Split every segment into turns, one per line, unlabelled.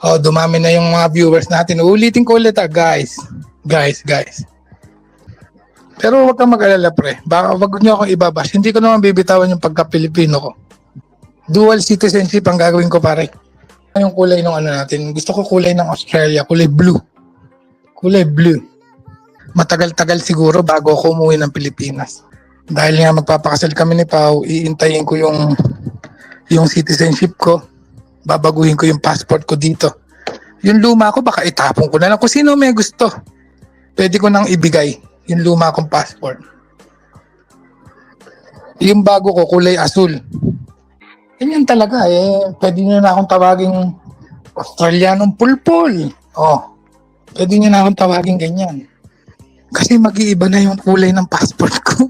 Oh, dumami na yung mga viewers natin. Ulitin ko ulit guys. Guys. Pero wag kang mag-alala pre. Baka wag niyo akong ibabash. Hindi ko naman bibitawan yung pagka-Pilipino ko. Dual citizenship ang gagawin ko pare. Yung kulay ng ano natin. Gusto ko kulay ng Australia. Kulay blue. Kulay blue. Matagal-tagal siguro bago ako umuwi ng Pilipinas. Dahil nga magpapakasal kami ni Pao, iintayin ko yung citizenship ko. Babaguhin ko yung passport ko dito. Yung luma ko baka itapon ko na lang. Kung sino may gusto, pwede ko nang ibigay yung luma kong passport. Yung bago ko, kulay asul. Ganyan talaga eh. Pwede nyo na akong tawaging Australianong pulpul. Oh, pwede nyo na akong tawaging ganyan. Kasi mag-iiba na yung kulay ng passport ko.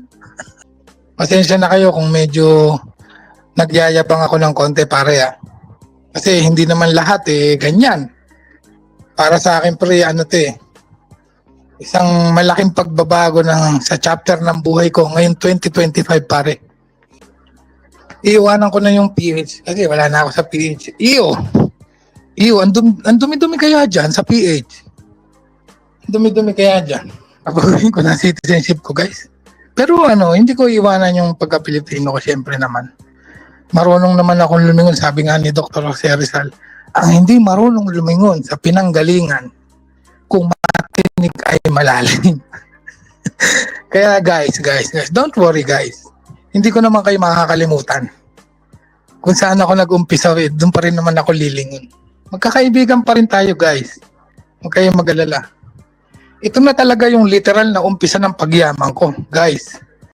Pasensya na kayo kung medyo nagyayabang ako ng konti pare ah. Kasi hindi naman lahat eh ganyan. Para sa akin pre, ano to eh. Isang malaking pagbabago sa chapter ng buhay ko ngayon 2025 pare. Iiwanan ko na yung PH kasi wala na ako sa PH. Iyo, ang dumi-dumi kaya dyan sa PH. Dumi-dumi kaya dyan. Papaguhin ko na citizenship ko guys. Pero hindi ko iwanan yung pagka-Pilipino ko syempre naman. Marunong naman akong lumingon, sabi nga ni Dr. Jose Rizal. Ang hindi marunong lumingon sa pinanggalingan, kung matinig ay malalim. Kaya guys, don't worry guys. Hindi ko naman kayo makakalimutan. Kung saan ako nag-umpisa, doon pa rin naman ako lilingon. Magkakaibigan pa rin tayo guys. Huwag kayong mag-alala. Ito na talaga yung literal na umpisa ng pagyaman ko, guys.